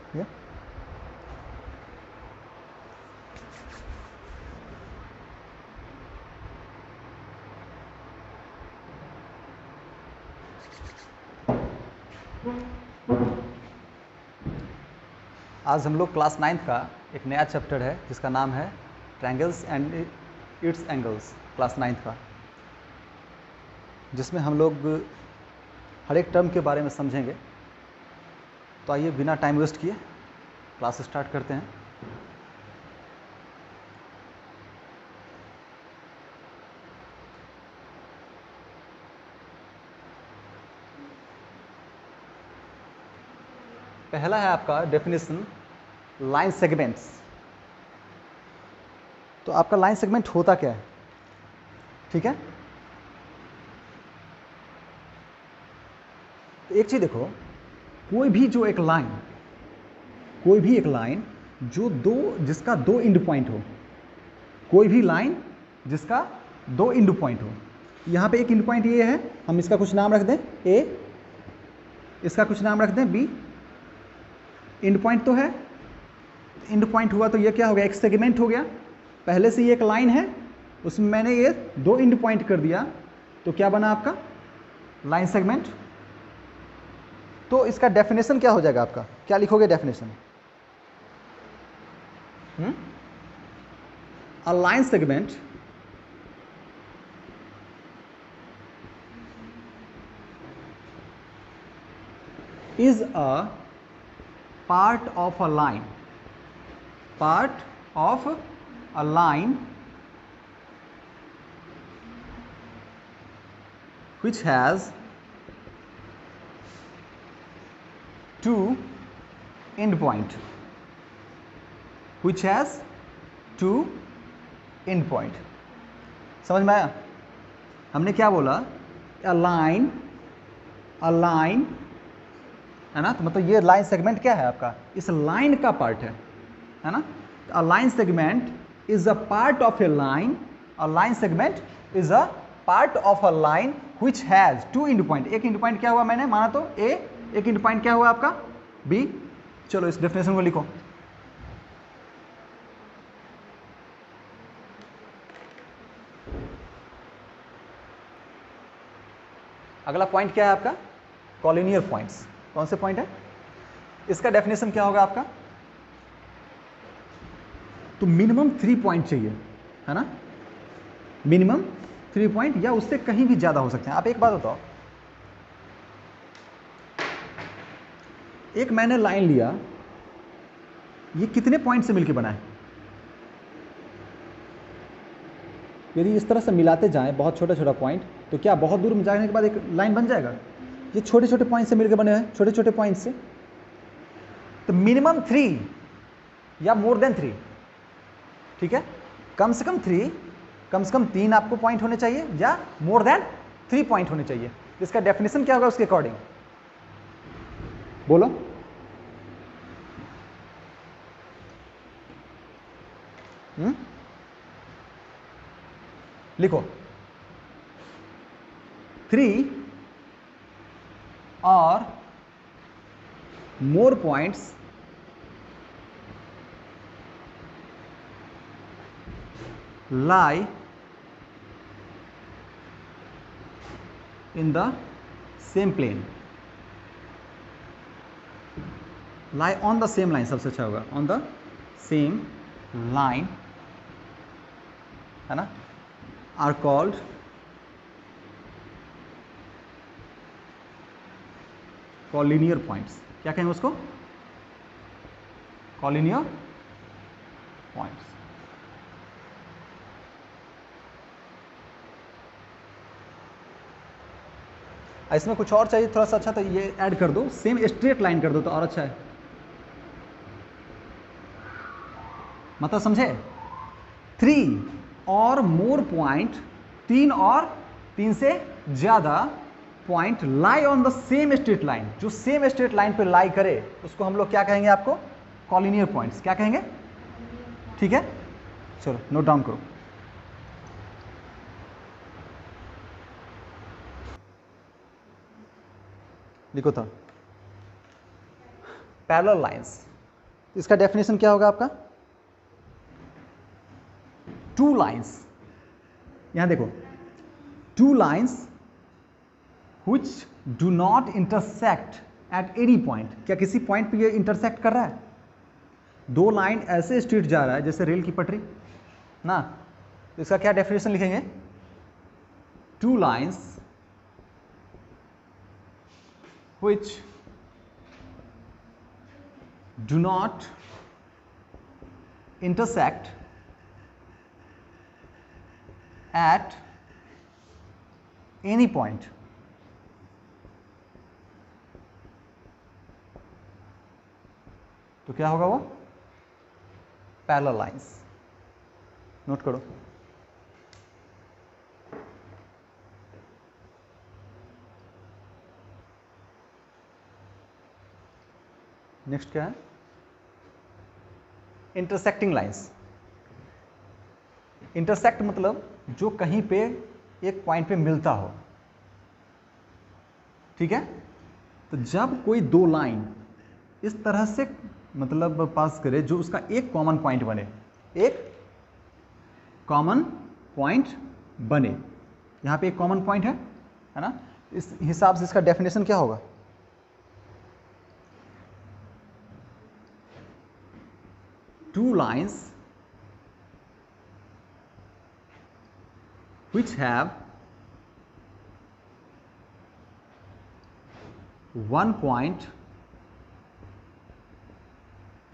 ठीक है। आज हम लोग क्लास 9th का एक नया चैप्टर है जिसका नाम है triangles and it's angles, class 9th का, जिसमें हम लोग हर एक टर्म के बारे में समझेंगे। तो आइए बिना टाइम वेस्ट किए क्लास स्टार्ट करते हैं। पहला है आपका डेफिनेशन, लाइन सेगमेंट्स। तो आपका लाइन सेगमेंट होता क्या है? ठीक है, तो एक चीज देखो, कोई भी एक लाइन जो जिसका दो एंड पॉइंट हो, कोई भी लाइन जिसका दो एंड पॉइंट हो। यहाँ पे एक एंड पॉइंट ये है, हम इसका कुछ नाम रख दें ए, इसका कुछ नाम रख दें बी। एंड पॉइंट तो है, एंड पॉइंट हुआ तो ये क्या हो गया? एक सेगमेंट हो गया। पहले से ये एक लाइन है, उसमें मैंने ये दो एंड पॉइंट कर दिया, तो क्या बना आपका? Line segment. तो इसका डेफिनेशन क्या हो जाएगा आपका? क्या लिखोगे definition? A line segment is a part of a line, which has two end point, समझ में आया? हमने क्या बोला? अ लाइन है ना, तो मतलब ये लाइन सेगमेंट क्या है आपका? इस लाइन का पार्ट है ना। A line segment is a part of a line, a line segment is a part of a line which has two end point. एक एंड पॉइंट क्या हुआ मैंने माना तो ए, एक एंड पॉइंट क्या हुआ आपका? बी। चलो इस डेफिनेशन को लिखो। अगला पॉइंट क्या है आपका? Collinear points. कौन से पॉइंट है? इसका डेफिनेशन क्या होगा आपका? तो मिनिमम 3 पॉइंट चाहिए, है ना। मिनिमम 3 पॉइंट या उससे कहीं भी ज्यादा हो सकते हैं। आप एक बात बताओ, एक मैंने लाइन लिया, ये कितने पॉइंट से मिलकर बना है? यदि इस तरह से मिलाते जाएं बहुत छोटा छोटा पॉइंट, तो क्या बहुत दूर में जाने के बाद एक लाइन बन जाएगा? ये छोटे छोटे पॉइंट से मिलकर बने हैं, छोटे छोटे पॉइंट से। तो मिनिमम 3 या मोर देन 3, ठीक है। कम से कम 3 आपको पॉइंट होने चाहिए या मोर देन 3 पॉइंट होने चाहिए। इसका डेफिनेशन क्या होगा उसके अकॉर्डिंग? बोलो। लिखो 3 और more points lie in the same plane, lie on the same line, सबसे अच्छा होगा on the same line, है ना, are called कॉलिनियर पॉइंट्स। क्या कहेंगे उसको? Collinear points. इसमें कुछ और चाहिए थोड़ा सा अच्छा, तो ये ऐड कर दो, सेम स्ट्रेट लाइन कर दो तो और अच्छा है। मतलब समझे? 3 और मोर पॉइंट, 3 और 3 से ज्यादा point lie on the same straight line, जो सेम स्ट्रेट लाइन पे लाई करे उसको हम लोग क्या कहेंगे आपको? Collinear points. क्या कहेंगे? ठीक है, चलो नोट डाउन करो। लिखो था पैरेलल लाइंस। इसका डेफिनेशन क्या होगा आपका? टू लाइंस, यहां देखो, two lines which do not intersect at any point, क्या किसी पॉइंट पे ये इंटरसेक्ट कर रहा है? दो लाइन ऐसे स्ट्रेट जा रहा है जैसे रेल की पटरी ना, तो इसका क्या डेफिनेशन लिखेंगे? Two lines which do not intersect at any point, तो क्या होगा वो? Parallel lines. नोट करो। नेक्स्ट क्या है? Intersecting lines. इंटरसेक्ट मतलब जो कहीं पे एक पॉइंट पे मिलता हो, ठीक है? तो जब कोई दो लाइन इस तरह से मतलब पास करे जो उसका एक कॉमन पॉइंट बने, एक कॉमन पॉइंट बने, यहां पे एक कॉमन पॉइंट है ना, इस हिसाब से इसका डेफिनेशन क्या होगा? Two lines which have one point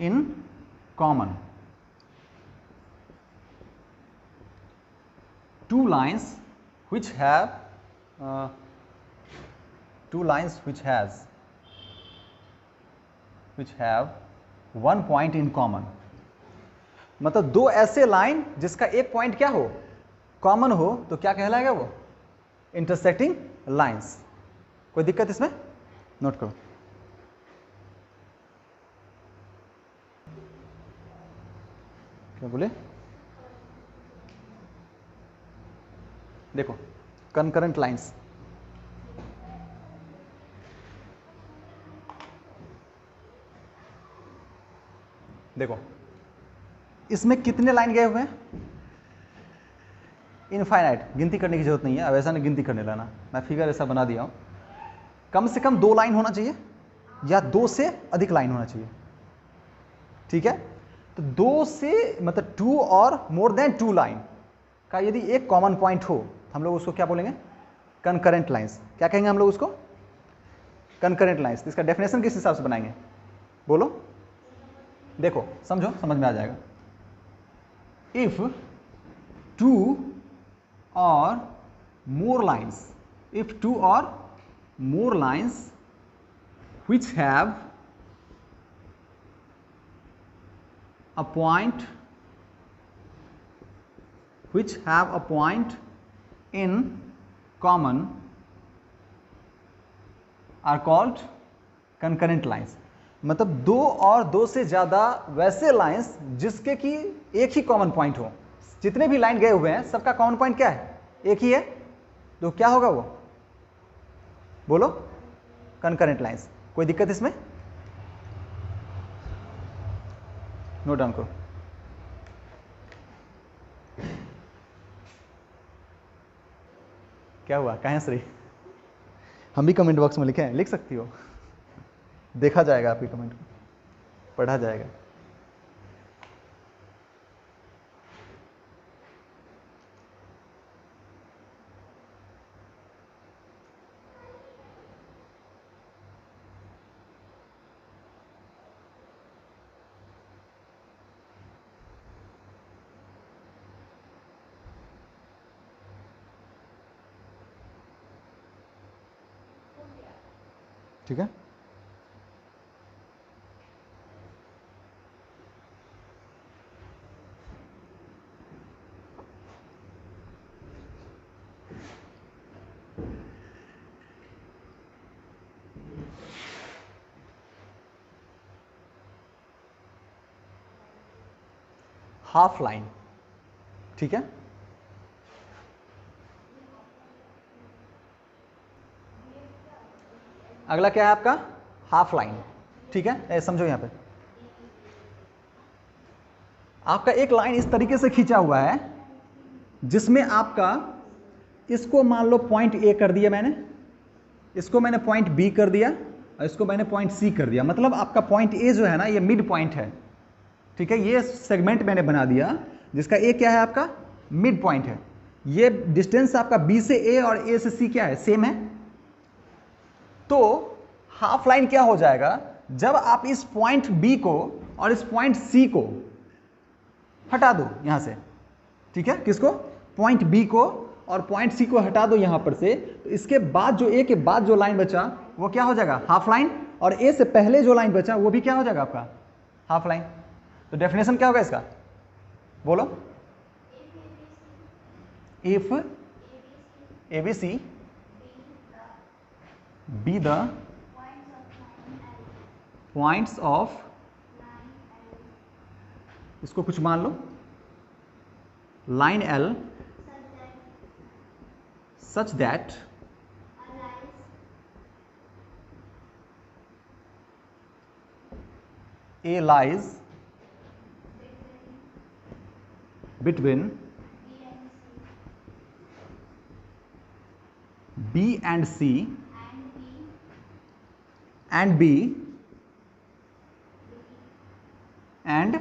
in common. Two lines which have one point in common, मतलब दो ऐसे लाइन जिसका एक पॉइंट क्या हो? कॉमन हो, तो क्या कहलाएगा वो? Intersecting lines. कोई दिक्कत इसमें? नोट करो। क्या बोले? देखो, कंकरेंट लाइंस, देखो इसमें कितने लाइन गए हुए हैं? इनफाइनाइट, गिनती करने की जरूरत नहीं है, अब ऐसा नहीं गिनती करने लाना, मैं फिगर ऐसा बना दिया हूं। कम से कम दो लाइन होना चाहिए या दो से अधिक लाइन होना चाहिए, ठीक है? तो दो से मतलब टू और मोर देन टू लाइन का यदि एक कॉमन पॉइंट हो, हम लोग उसको क्या बोलेंगे? Concurrent lines. क्या कहेंगे हम लोग उसको? Concurrent lines. इसका डेफिनेशन किस हिसाब से बनाएंगे? बोलो, देखो समझो, समझ में आ जाएगा। If two or more lines, if two or more lines which have a point in common are called concurrent lines, मतलब दो और दो से ज्यादा वैसे लाइंस जिसके कि एक ही कॉमन पॉइंट हो। जितने भी लाइन गए हुए हैं सबका कॉमन पॉइंट क्या है? एक ही है, तो क्या होगा वो? बोलो, कंकरेंट लाइंस। कोई दिक्कत इसमें? नोट डाउन करो। क्या हुआ? कहाँ श्री? हम भी कमेंट बॉक्स में लिखे हैं, लिख सकती हो, देखा जाएगा आपकी कमेंट को, पढ़ा जाएगा। ठीक है? हाफ लाइन, ठीक है? अगला क्या है आपका? हाफ लाइन, ठीक है? समझो यहां पे आपका एक लाइन इस तरीके से खींचा हुआ है जिसमें आपका इसको मान लो पॉइंट ए कर दिया मैंने, इसको मैंने पॉइंट बी कर दिया और इसको मैंने पॉइंट सी कर दिया। मतलब आपका पॉइंट ए जो है ना ये मिड पॉइंट है, ठीक है। ये सेगमेंट मैंने बना दिया जिसका ए क्या है आपका मिड पॉइंट है। ये डिस्टेंस आपका बी से ए और ए से सी क्या है सेम है। तो हाफ लाइन क्या हो जाएगा जब आप इस पॉइंट बी को और इस पॉइंट सी को हटा दो यहां से, ठीक है। किसको? पॉइंट बी को और पॉइंट सी को हटा दो यहां पर से, तो इसके बाद जो ए के बाद जो लाइन बचा वो क्या हो जाएगा हाफ लाइन, और ए से पहले जो लाइन बचा वो भी क्या हो जाएगा आपका हाफ लाइन। तो डेफिनेशन क्या होगा इसका, बोलो। If ABC be the points of, इसको कुछ मान लो line L such that A lies between B and C and B and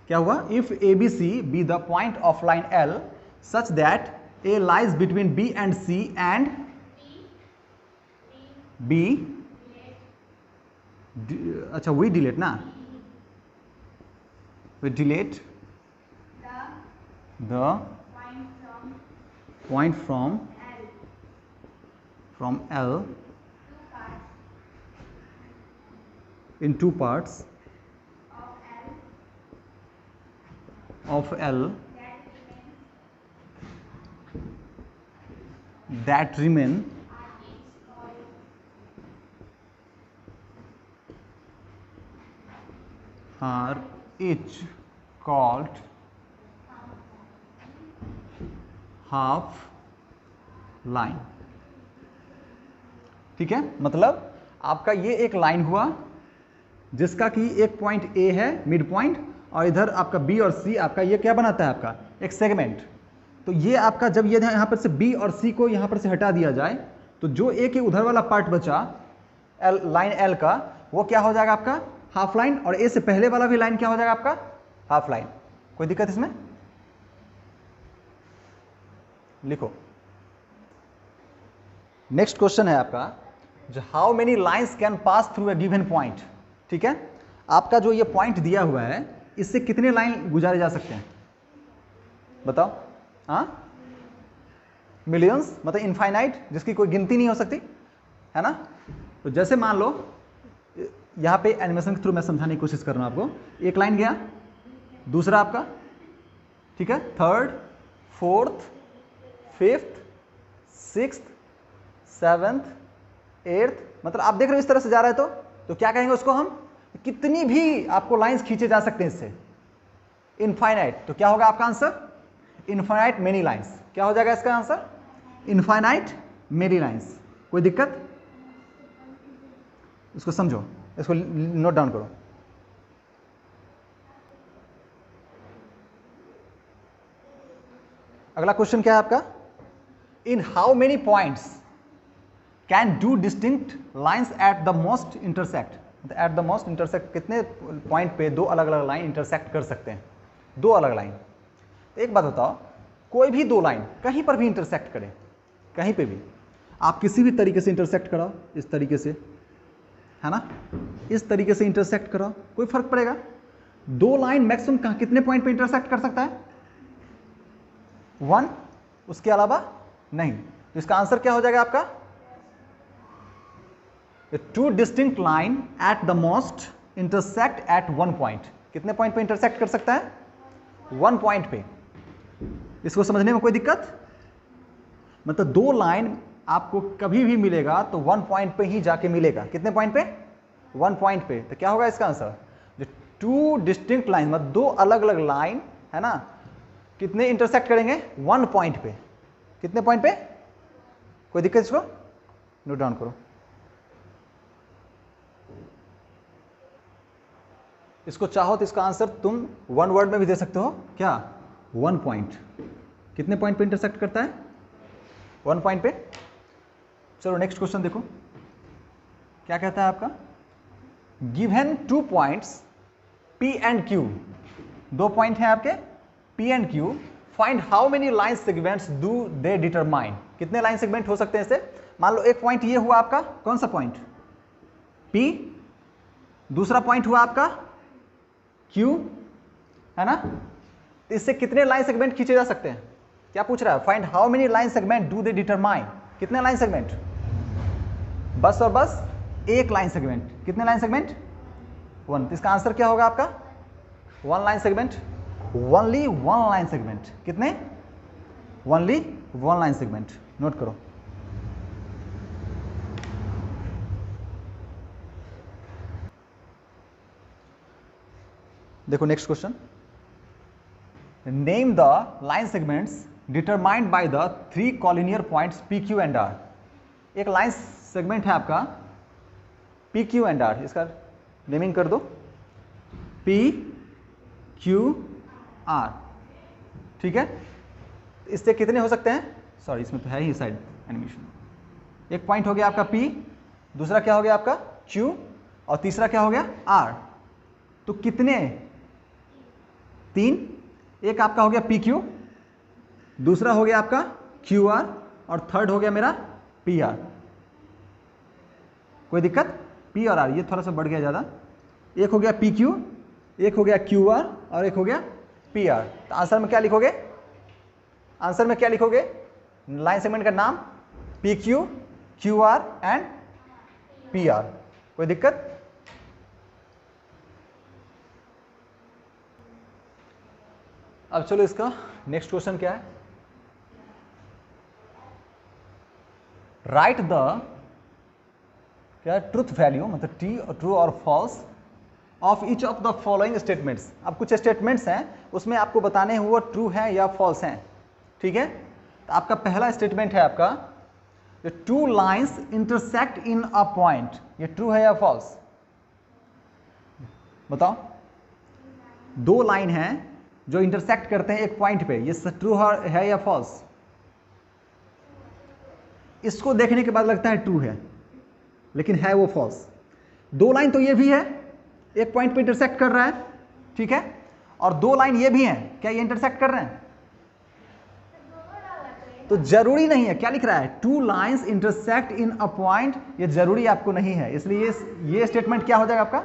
क्या हुआ? If ABC be the point of line L such that A lies between B and C and B, अच्छा we delete ना, we delete the point from L in two parts of L that remain are each called half line, ठीक है। मतलब आपका ये एक line हुआ जिसका कि एक पॉइंट ए है मिड पॉइंट, और इधर आपका बी और सी आपका ये क्या बनाता है आपका एक सेगमेंट। तो ये आपका जब ये यहाँ पर से बी और सी को यहाँ पर से हटा दिया जाए तो जो ए के उधर वाला पार्ट बचा लाइन एल का वो क्या हो जाएगा आपका हाफ लाइन, और ए से पहले वाला भी लाइन क्या हो जाएगा आपका हाफ लाइन। कोई दिक्कत इसमें? लिखो। नेक्स्ट क्वेश्चन है आपका जो how many lines can pass through a given point, ठीक है। आपका जो ये पॉइंट दिया हुआ है इससे कितने लाइन गुजारे जा सकते हैं बताओ? हाँ, मिलियंस, मतलब इनफाइनाइट, जिसकी कोई गिनती नहीं हो सकती, है ना। तो जैसे मान लो यहाँ पे एनिमेशन के थ्रू मैं समझाने की कोशिश कर रहा हूँ आपको। एक लाइन गया, दूसरा आपका, ठीक है, third, fourth, fifth, sixth, seventh, eighth, मतलब आप देख रहे हो इस तरह से जा रहा है तो क्या कहेंगे उसको हम? कितनी भी आपको लाइंस खींचे जा सकते हैं इससे, इनफाइनाइट। तो क्या होगा आपका आंसर? Infinite many lines. क्या हो जाएगा इसका आंसर? Infinite many lines. कोई दिक्कत? इसको समझो, इसको नोट डाउन करो। अगला क्वेश्चन क्या है आपका? In how many points can do distinct lines at the most intersect. At the most intersect कितने पॉइंट पे दो अलग अलग लाइन इंटरसेक्ट कर सकते हैं? दो अलग लाइन। एक बात बताओ, कोई भी दो लाइन कहीं पर भी इंटरसेक्ट करें, कहीं पे भी आप किसी भी तरीके से इंटरसेक्ट कराओ, इस तरीके से, है ना, इस तरीके से इंटरसेक्ट कराओ, कोई फर्क पड़ेगा? दो लाइन मैक्सिमम कहां कितने पॉइंट पे इंटरसेक्ट कर सकता है? 1, उसके अलावा नहीं। तो इसका आंसर क्या हो जाएगा आपका? To distinct line at the most intersect at 1 point. कितने पॉइंट पे इंटरसेक्ट कर सकता है? 1 पॉइंट पे। इसको समझने में कोई दिक्कत? मतलब दो लाइन आपको कभी भी मिलेगा तो 1 पॉइंट पे ही जाके मिलेगा। कितने पॉइंट पे? 1 पॉइंट पे। तो क्या होगा इसका आंसर? जो टू डिस्टिंक्ट लाइन, मतलब दो अलग अलग लाइन, है ना, कितने इंटरसेक्ट करेंगे? 1 पॉइंट पे। कितने पॉइंट पे? कोई दिक्कत? इसको नोट डाउन करो। इसको चाहो तो इसका आंसर तुम 1 वर्ड में भी दे सकते हो, क्या 1 पॉइंट। कितने पॉइंट पे इंटरसेक्ट करता है? 1 पॉइंट पे। चलो नेक्स्ट क्वेश्चन देखो क्या कहता है आपका। Given 2 points P and Q, 2 point हैं आपके P and Q, find how many line segments do they determine. कितने लाइन सेगमेंट हो सकते हैं इससे? मान लो एक पॉइंट ये हुआ आपका, कौन सा पॉइंट? P, दूसरा पॉइंट हुआ आपका Q, है ना? इससे कितने लाइन सेगमेंट खींचे जा सकते हैं? क्या पूछ रहा है? Find how many line segment do they determine. कितने लाइन सेगमेंट? बस और बस एक लाइन सेगमेंट। कितने लाइन सेगमेंट? 1। तो इसका आंसर क्या होगा आपका? 1 line segment, only 1 line segment. कितने? Only 1 line segment. नोट करो। देखो next question. Name the line segments determined by the 3 collinear points P, Q and R। एक लाइन सेगमेंट है आपका P, Q एंड R, इसका नेमिंग कर दो P, Q, R। ठीक है, इससे कितने हो सकते हैं? सॉरी इसमें तो है ही साइड एनिमेशन। एक पॉइंट हो गया आपका P, दूसरा क्या हो गया आपका Q, और तीसरा क्या हो गया R। तो कितने? 3। एक आपका हो गया PQ, दूसरा हो गया आपका QR, और थर्ड हो गया मेरा PR। कोई दिक्कत? P और R, ये थोड़ा सा बढ़ गया ज़्यादा। एक हो गया PQ, एक हो गया QR, और एक हो गया PR। तो आंसर में क्या लिखोगे? आंसर में क्या लिखोगे? लाइन सेगमेंट का नाम PQ, QR एंड PR। कोई दिक्कत? अब चलो इसका नेक्स्ट क्वेश्चन क्या है। राइट द क्या ट्रूथ वैल्यू, मतलब टी, ट्रू और false of each of the following statements. अब कुछ स्टेटमेंट्स हैं उसमें आपको बताने हैं वो ट्रू है या फॉल्स हैं। ठीक है, तो आपका पहला स्टेटमेंट है आपका, जो 2 lines intersect in a point, ये ट्रू है या फॉल्स? बताओ। 2 लाइन हैं जो इंटरसेक्ट करते हैं एक पॉइंट पे, ये ट्रू है या फॉल्स? इसको देखने के बाद लगता है ट्रू है, लेकिन है वो फॉल्स। 2 लाइन तो ये भी है, एक पॉइंट पे इंटरसेक्ट कर रहा है, ठीक है, और 2 लाइन ये भी हैं, क्या ये इंटरसेक्ट कर रहे हैं? तो जरूरी नहीं है। क्या लिख रहा है? 2 lines intersect in a point, ये जरूरी आपको नहीं है, इसलिए ये स्टेटमेंट क्या हो जाएगा आपका?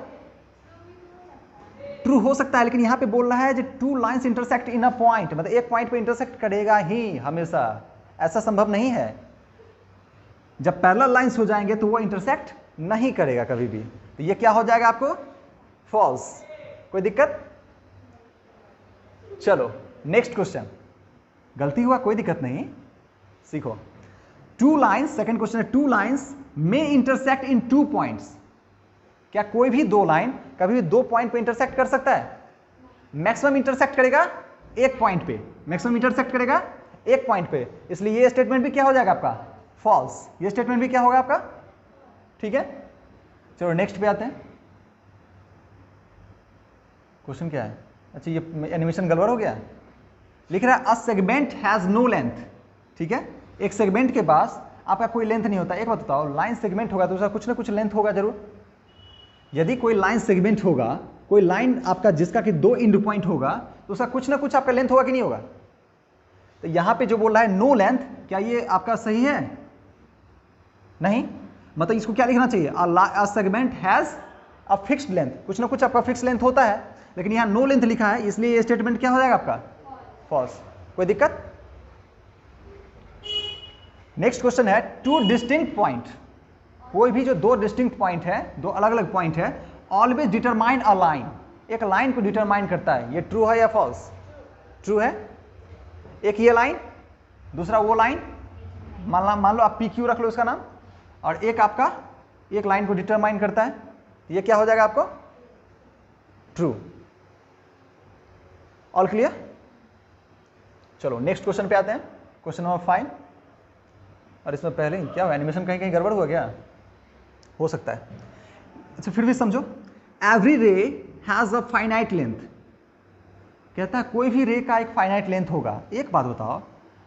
ट्रू हो सकता है, लेकिन यहां पे बोल रहा है जो 2 lines intersect in a point, मतलब एक पॉइंट पे इंटरसेक्ट करेगा ही हमेशा, ऐसा संभव नहीं है। जब पैरेलल लाइंस हो जाएंगे तो वो इंटरसेक्ट नहीं करेगा कभी भी, तो ये क्या हो जाएगा आपको? फॉल्स। कोई दिक्कत? चलो नेक्स्ट क्वेश्चन। गलती हुआ कोई दिक्कत नहीं, सीखो। 2 लाइन्स, सेकंड क्वेश्चन है, 2 लाइन्स में इंटरसेक्ट इन 2 पॉइंट्स। क्या कोई भी 2 लाइन कभी भी 2 पॉइंट पे इंटरसेक्ट कर सकता है? मैक्सिमम इंटरसेक्ट करेगा एक पॉइंट पे, मैक्सिमम इंटरसेक्ट करेगा एक पॉइंट पे, इसलिए ये स्टेटमेंट भी क्या हो जाएगा आपका? फॉल्स। ये स्टेटमेंट भी क्या होगा आपका? ठीक है, चलो नेक्स्ट पे आते हैं। क्वेश्चन क्या है? अच्छा ये एनिमेशन गड़बड़ हो गया, लिख रहा है a segment has no length. ठीक है, एक सेगमेंट के पास आपका कोई लेंथ नहीं होता। एक बात बताओ, लाइन सेगमेंट होगा तो उसका कुछ ना कुछ लेंथ होगा जरूर। यदि कोई लाइन सेगमेंट होगा, कोई लाइन आपका जिसका कि 2 एंड पॉइंट होगा, तो उसका कुछ ना कुछ आपका लेंथ होगा कि नहीं होगा? तो यहां पे जो बोल रहा है नो लेंथ, क्या ये आपका सही है? नहीं, मतलब इसको क्या लिखना चाहिए? अ segment has a fixed length. कुछ ना कुछ आपका फिक्स लेंथ होता है, लेकिन यहां नो लेंथ लिखा है, इसलिए ये स्टेटमेंट क्या हो जाएगा आपका? फॉल्स। कोई दिक्कत? नेक्स्ट क्वेश्चन है 2 डिस्टिंक्ट पॉइंट। कोई भी जो 2 डिस्टिंक्ट पॉइंट है, 2 अलग अलग पॉइंट है, ऑलवेज डिटरमाइन अ लाइन, एक लाइन को डिटरमाइन करता है। ये ट्रू है या फॉल्स? ट्रू है। एक ये लाइन, दूसरा वो लाइन, मान लो आप PQ रख लो इसका नाम, और एक आपका एक लाइन को डिटरमाइन करता है, ये क्या हो जाएगा आपको? ट्रू। All clear? चलो नेक्स्ट क्वेश्चन पे आते हैं, क्वेश्चन नंबर 5। और इसमें पहले ही क्या एनिमेशन कहीं कहीं गड़बड़ हुआ क्या? हो सकता है। अच्छा फिर भी समझो। एवरी रे हैज अ फाइनाइट लेंथ, कहता है कोई भी रे का एक फाइनाइट लेंथ होगा। एक बात बताओ,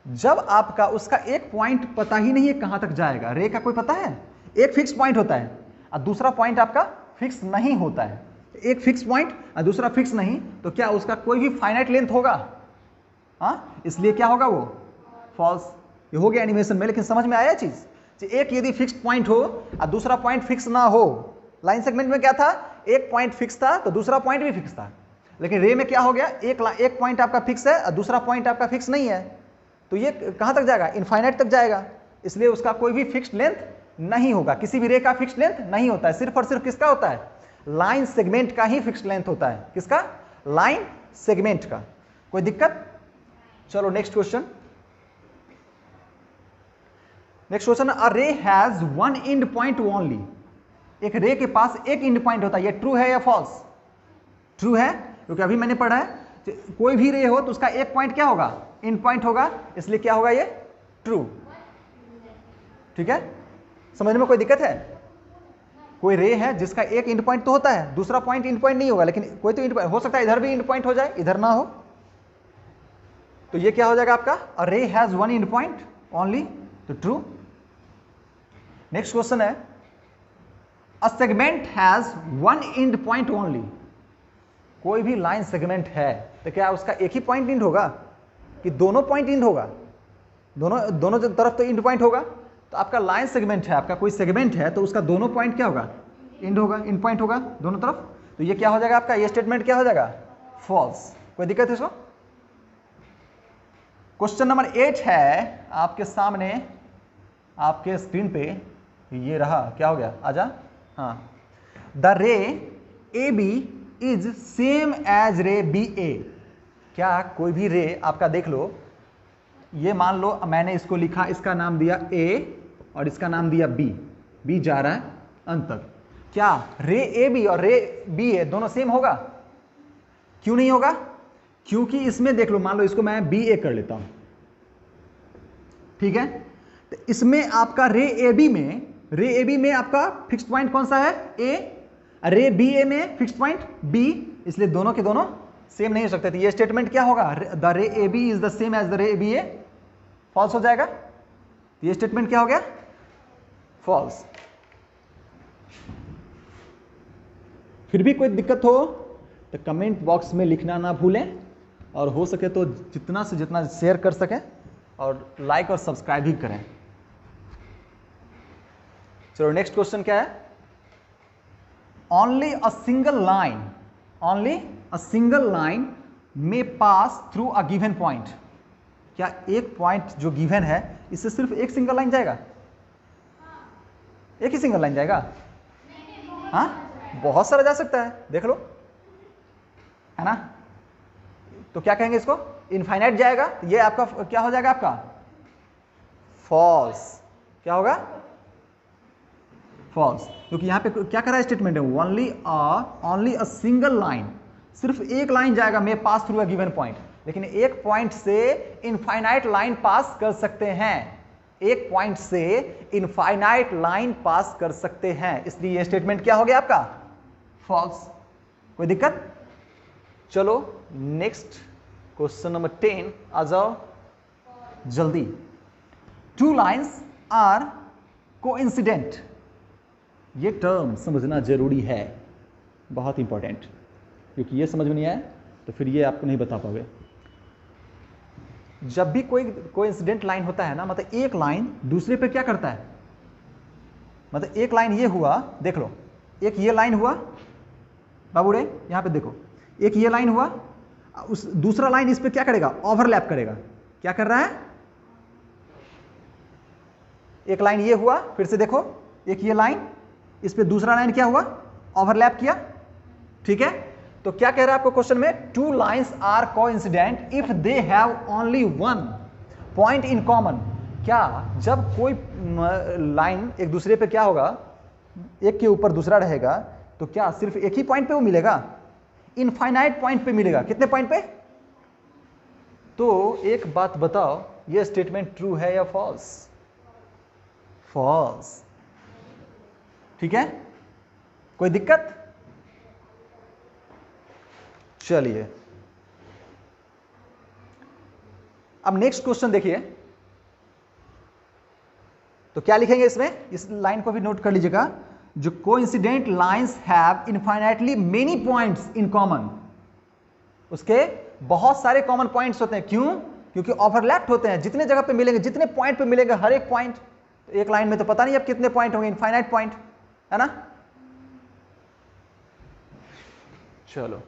जब आपका उसका एक पॉइंट पता ही नहीं है कहां तक जाएगा, रे का कोई पता है? एक फिक्स पॉइंट होता है और दूसरा पॉइंट आपका फिक्स नहीं होता है। एक फिक्स पॉइंट और दूसरा फिक्स नहीं, तो क्या उसका कोई भी फाइनाइट लेंथ होगा? हाँ, इसलिए क्या होगा वो? फॉल्स। ये हो गया एनिमेशन में, लेकिन समझ में आया चीज? एक यदि फिक्स पॉइंट हो और दूसरा पॉइंट फिक्स ना हो, लाइन सेगमेंट में क्या था? एक पॉइंट फिक्स था तो दूसरा पॉइंट भी फिक्स था। लेकिन रे में क्या हो गया? एक पॉइंट आपका फिक्स है और दूसरा पॉइंट आपका फिक्स नहीं है, तो ये कहां तक जाएगा? इनफाइनाइट तक जाएगा। इसलिए उसका कोई भी फिक्स्ड लेंथ नहीं होगा। किसी भी रे का फिक्स्ड लेंथ नहीं होता है, सिर्फ और सिर्फ किसका होता है? लाइन सेगमेंट का ही फिक्स्ड लेंथ होता है। किसका? लाइन सेगमेंट का। कोई दिक्कत? चलो नेक्स्ट क्वेश्चन। नेक्स्ट क्वेश्चन, अ रे has one and point only. एक रे के पास एक एंड पॉइंट होता है, ये ट्रू है या फॉल्स? ट्रू है, क्योंकि अभी मैंने पढ़ा है कोई भी रे हो तो उसका एक पॉइंट क्या होगा? एंड पॉइंट होगा, इसलिए क्या होगा? ये ट्रू। ठीक है, समझ में कोई दिक्कत है? कोई रे है जिसका एक एंड पॉइंट तो होता है, दूसरा पॉइंट एंड पॉइंट नहीं होगा, लेकिन कोई तो एंड पॉइंट हो सकता है, इधर भी एंड पॉइंट हो जाए, इधर ना हो, तो ये क्या हो जाएगा आपका? अ रे has one and point only, तो ट्रू। नेक्स्ट क्वेश्चन है, a segment has one and point only. कोई भी लाइन सेगमेंट है तो क्या उसका एक ही पॉइंट एंड होगा कि दोनों पॉइंट एंड होगा? दोनों तरफ तो एंड पॉइंट होगा। तो आपका लाइन सेगमेंट है, आपका कोई सेगमेंट है तो उसका दोनों पॉइंट क्या होगा? एंड होगा, एंड पॉइंट होगा दोनों तरफ। तो ये क्या हो जाएगा आपका? ये स्टेटमेंट क्या हो जाएगा? फॉल्स। कोई दिक्कत है इसको? क्वेश्चन नंबर 8 है आपके सामने, आपके स्क्रीन पे ये रहा। क्या हो गया? आजा। हाँ, the ray A B is same as ray B A. क्या कोई भी रे आपका देख लो, ये मान लो मैंने इसको लिखा, इसका नाम दिया ए और इसका नाम दिया बी, बी जा रहा है अंत तक। क्या रे ए बी और रे बी ए दोनों सेम होगा? क्यों नहीं होगा? क्योंकि इसमें देख लो, मान लो इसको मैं बी ए कर लेता हूं, ठीक है, तो इसमें आपका रे ए बी में आपका फिक्स पॉइंट कौन सा है? ए। रे बी ए में फिक्स पॉइंट बी, इसलिए दोनों के दोनों सेम नहीं हो सकते थे। ये स्टेटमेंट क्या होगा? The ray A B is the same as the ray B A, false हो जाएगा। ये स्टेटमेंट क्या हो गया? फॉल्स। फिर भी कोई दिक्कत हो तो कमेंट बॉक्स में लिखना ना भूलें, और हो सके तो जितना से जितना शेयर कर सकें और लाइक और सब्सक्राइब भी करें। चलो नेक्स्ट क्वेश्चन क्या है? ओनली अ सिंगल लाइन में पास थ्रू अ गिवन पॉइंट। क्या एक पॉइंट जो गिवन है इससे सिर्फ एक सिंगल लाइन जाएगा? एक ही सिंगल लाइन जाएगा? हाँ, बहुत सारा जा सकता है, देख लो, है ना? तो क्या कहेंगे इसको? इनफाइनाइट जाएगा। ये आपका क्या हो जाएगा? आपका फॉल्स। क्या होगा? फॉल्स, क्योंकि यहां पे क्या कर रहा है स्टेटमेंट है? ओनली अ सिंगल लाइन, सिर्फ एक लाइन जाएगा may pass through a given point. लेकिन एक पॉइंट से इनफाइनाइट लाइन पास कर सकते हैं, एक पॉइंट से इनफाइनाइट लाइन पास कर सकते हैं, इसलिए ये स्टेटमेंट क्या हो गया आपका? फॉल्स। कोई दिक्कत? चलो नेक्स्ट क्वेश्चन नंबर 10 आ जाओ जल्दी। Two lines are coincident. ये टर्म समझना जरूरी है, बहुत इंपॉर्टेंट, क्योंकि ये समझ में नहीं आया तो फिर ये आपको नहीं बता पाओगे। जब भी कोई कोइंसिडेंट लाइन होता है ना, मतलब एक लाइन दूसरे पे क्या करता है? मतलब एक लाइन ये हुआ, देख लो, एक ये लाइन हुआ बाबूरे, यहां पे देखो, एक ये लाइन हुआ, उस दूसरा लाइन इस पे क्या करेगा? ओवरलैप करेगा। क्या कर रहा है? एक लाइन ये हुआ, फिर से देखो, एक ये लाइन, इस पे दूसरा लाइन क्या हुआ? ओवरलैप किया। ठीक है, तो क्या कह रहा है आपको क्वेश्चन में? Two lines are coincident if they have only one point in common. क्या जब कोई लाइन एक दूसरे पे क्या होगा, एक के ऊपर दूसरा रहेगा, तो क्या सिर्फ एक ही पॉइंट पे वो मिलेगा? इनफाइनाइट पॉइंट पे मिलेगा। कितने पॉइंट पे? तो एक बात बताओ, ये स्टेटमेंट ट्रू है या फॉल्स? फॉल्स। ठीक है, कोई दिक्कत? चलिए अब नेक्स्ट क्वेश्चन देखिए, तो क्या लिखेंगे इसमें, इस लाइन को भी नोट कर लीजिएगा, जो coincident lines have infinitely many points in common, उसके बहुत सारे कॉमन पॉइंट्स होते हैं। क्यों? क्योंकि ओवरलैप होते हैं, जितने जगह पे मिलेंगे, जितने पॉइंट पे मिलेंगे, हर एक पॉइंट, तो एक लाइन में तो पता नहीं अब कितने पॉइंट होंगे, इनफाइनाइट पॉइंट है ना। चलो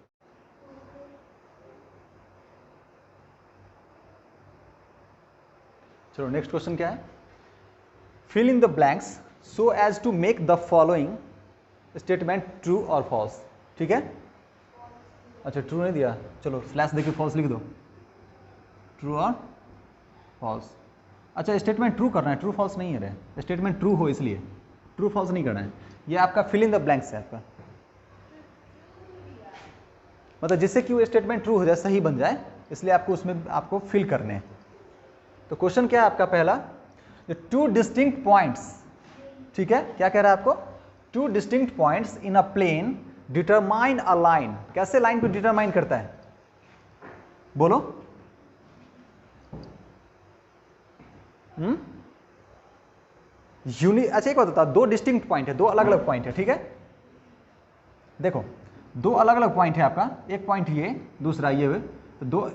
चलो नेक्स्ट क्वेश्चन क्या है, fill in the blanks so as to make the following statement true और फॉल्स। ठीक है, अच्छा ट्रू नहीं दिया, चलो स्लैश देके फॉल्स लिख दो, ट्रू और फॉल्स। अच्छा स्टेटमेंट ट्रू करना है, ट्रू फॉल्स नहीं है रे, स्टेटमेंट ट्रू हो इसलिए, ट्रू फॉल्स नहीं करना है। ये आपका फिल इन द ब्लैंक्स है आपका, मतलब जिससे कि वो स्टेटमेंट ट्रू हो जाए, सही बन जाए, इसलिए आपको उसमें आपको फिल करने हैं। तो क्वेश्चन क्या है आपका पहला, टू डिस्टिंक्ट पॉइंट्स, ठीक है, क्या कह रहा है आपको, two distinct points in a plane determine a line. कैसे लाइन को डिटरमाइन करता है, बोलो। अच्छा एक बात बता, दो डिस्टिंक्ट पॉइंट है, दो अलग अलग पॉइंट है, ठीक है, देखो दो अलग अलग पॉइंट है आपका, एक पॉइंट ये, दूसरा ये, तो दो,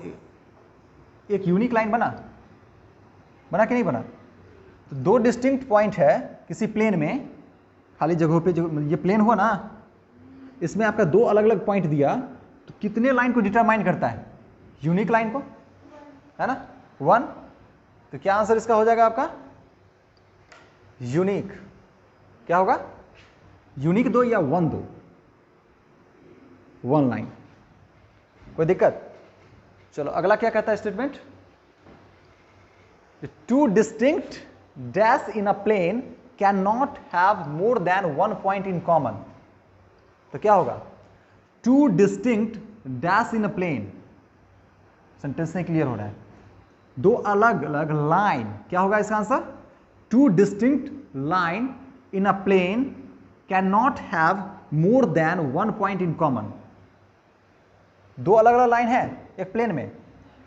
एक यूनिक लाइन बना कि नहीं बना। तो दो डिस्टिंक्ट पॉइंट है किसी प्लेन में, खाली जगहों पे, जो ये प्लेन हुआ ना, इसमें आपका दो अलग अलग पॉइंट दिया, तो कितने लाइन को डिटरमाइन करता है, यूनिक लाइन को, है ना, 1। तो क्या आंसर इसका हो जाएगा आपका, यूनिक। क्या होगा, यूनिक दो या 1 दो, 1 लाइन, कोई दिक्कत। चलो अगला क्या कहता है statement, two distinct dash in a plane can not have more than 1 point in common. तो क्या होगा, two distinct dash in a plane, sentence नहीं क्लियर हो रहा है, दो अलग अलग लाइन, क्या होगा इसका answer, two distinct line in a plane can not have more than 1 point in common. दो अलग अलग लाइन है एक प्लेन में,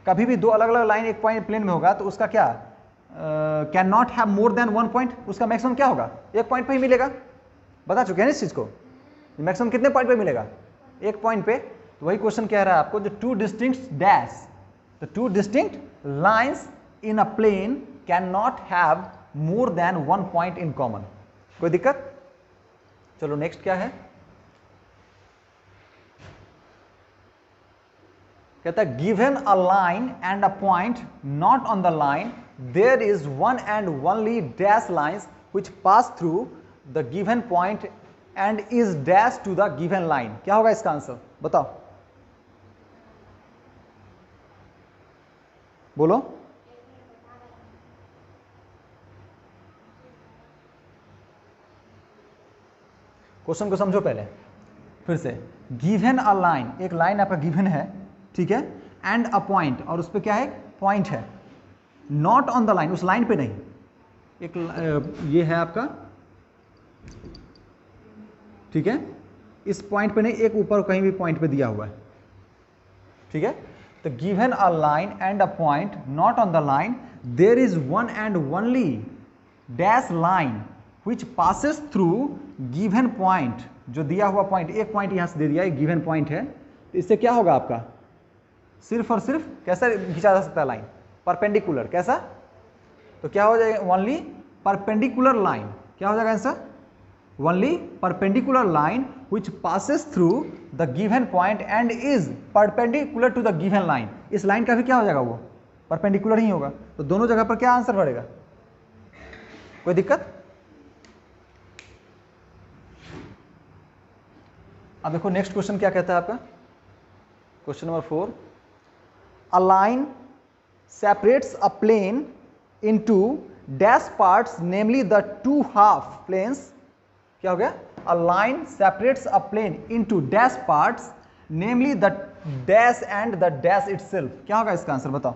कभी भी दो अलग अलग लाइन एक पॉइंट प्लेन में होगा तो उसका क्या, can not have more than 1 point, उसका मैक्सिमम क्या होगा, एक पॉइंट पे ही मिलेगा, बता चुके हैं इस चीज को, मैक्सिमम कितने पॉइंट पे मिलेगा, एक पॉइंट पे। तो वही क्वेश्चन कह रहा है आपको, जो two distinct dash, the two distinct lines in a plane can not have more than 1 point in common. कोई दिक्कत। चलो नेक्स्ट क्या है, कहता है given a line and a point not on the line there is one and only dash lines which pass through the given point and is dash to the given line. क्या होगा इसका answer, बताओ, बोलो। Question को समझो पहले फिर से, गिवन अ लाइन, एक लाइन आपका गिवन है, ठीक है, एंड अ पॉइंट, और उस पर क्या है, पॉइंट है, नॉट ऑन द लाइन, उस लाइन पे नहीं, एक ये है आपका, ठीक है, इस पॉइंट पे नहीं, एक ऊपर कहीं भी पॉइंट पे दिया हुआ है, ठीक है। तो given a line and a point not on the line there is one and only dash line which passes through given point, जो दिया हुआ पॉइंट, एक पॉइंट यहां से दे दिया, एक गिवन पॉइंट है, तो इससे क्या होगा आपका, सिर्फ और सिर्फ कैसा खींचा जा सकता है लाइन, परपेंडिकुलर, कैसा, तो क्या हो जाएगा, ओनली परपेंडिकुलर लाइन, क्या हो जाएगा answer, only perpendicular line which passes through the given point and is perpendicular to the given line. इस लाइन का भी क्या हो जाएगा, वो परपेंडिकुलर ही होगा, तो दोनों जगह पर क्या आंसर पड़ेगा, कोई दिक्कत। अब देखो नेक्स्ट क्वेश्चन क्या कहता है आपका, question number 4, a line separates a plane into dash parts namely the two half planes. क्या हो गया, a line separates a plane into dash parts namely the dash and the dash itself. क्या होगा इसका आंसर, बताओ,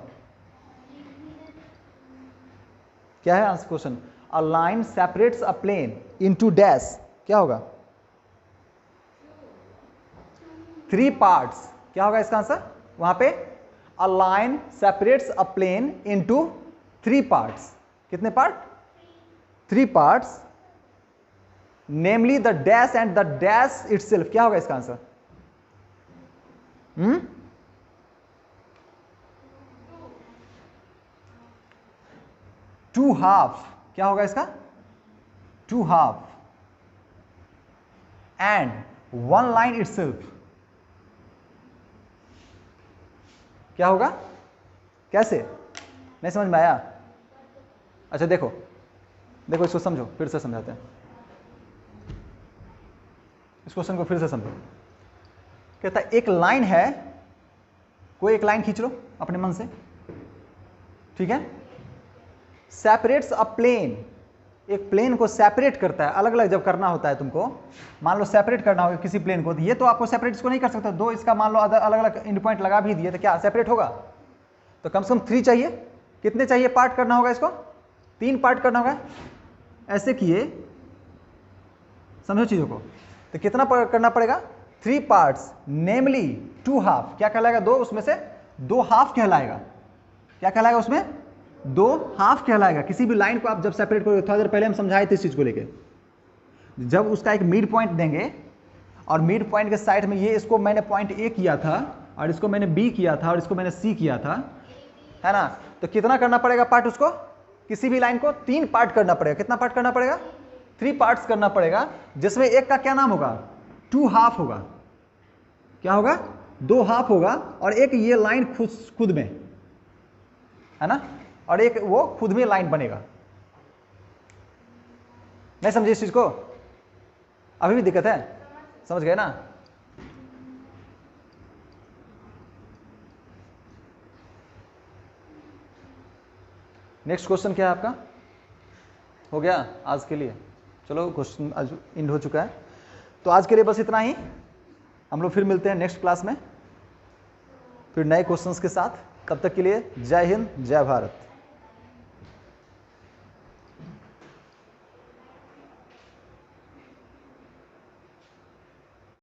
क्या है answer question, a line separates a plane into dash, क्या होगा, 3 पार्ट्स, क्या होगा इसका आंसर? वहां पे a line separates a plane into 3 parts. कितने part? 3 parts, namely the dash and the dash itself. क्या होगा इसका आंसर? Two half. क्या होगा इसका? Two half and one line itself. क्या होगा? कैसे? नहीं समझ में आया? अच्छा देखो देखो, इसको समझो, फिर से समझाते हैं। इस क्वेश्चन को फिर से समझो। कहता है एक लाइन है, कोई एक लाइन खींच लो अपने मन से, ठीक है? सेपरेट्स अ प्लेन, एक प्लेन को सेपरेट करता है, अलग अलग जब करना होता है तुमको, मान लो सेपरेट करना होगा किसी प्लेन को, तो ये तो आपको सेपरेट इसको नहीं कर सकते, दो इसका मान लो अलग अलग इंड पॉइंट लगा भी दिए तो क्या सेपरेट होगा? तो कम से कम 3 चाहिए। कितने चाहिए पार्ट करना होगा इसको? 3 पार्ट करना होगा। ऐसे किए, समझो चीजों को, तो कितना करना पड़ेगा? 3 पार्ट्स, नेमली 2 हाफ। क्या कहलाएगा? 2, उसमें से 2 हाफ कहलाएगा। क्या कहलाएगा? उसमें 2 हाफ कहलाएगा। किसी भी लाइन को आप जब सेपरेट करोगे, थोड़ा देर पहले हम समझाए थे इस चीज को लेके, जब उसका एक मिड पॉइंट देंगे और मिड पॉइंट के साइड में ये, इसको मैंने पॉइंट ए किया था और इसको मैंने बी किया था और इसको मैंने सी किया था, है ना? तो कितना करना पड़ेगा पार्ट उसको? किसी भी लाइन को 3 पार्ट करना पड़ेगा। कितना पार्ट करना पड़ेगा? 3 पार्ट्स करना पड़ेगा, जिसमें एक का क्या नाम होगा? 2 हाफ होगा। क्या होगा? 2 हाफ होगा, और एक ये लाइन खुद में, है ना, और एक वो खुद में लाइन बनेगा। नहीं समझे इस चीज को? अभी भी दिक्कत है? समझ गए ना? नेक्स्ट क्वेश्चन क्या है आपका? हो गया आज के लिए? चलो क्वेश्चन आज एंड हो चुका है, तो आज के लिए बस इतना ही। हम लोग फिर मिलते हैं नेक्स्ट क्लास में, फिर नए क्वेश्चंस के साथ। तब तक के लिए जय हिंद, जय भारत।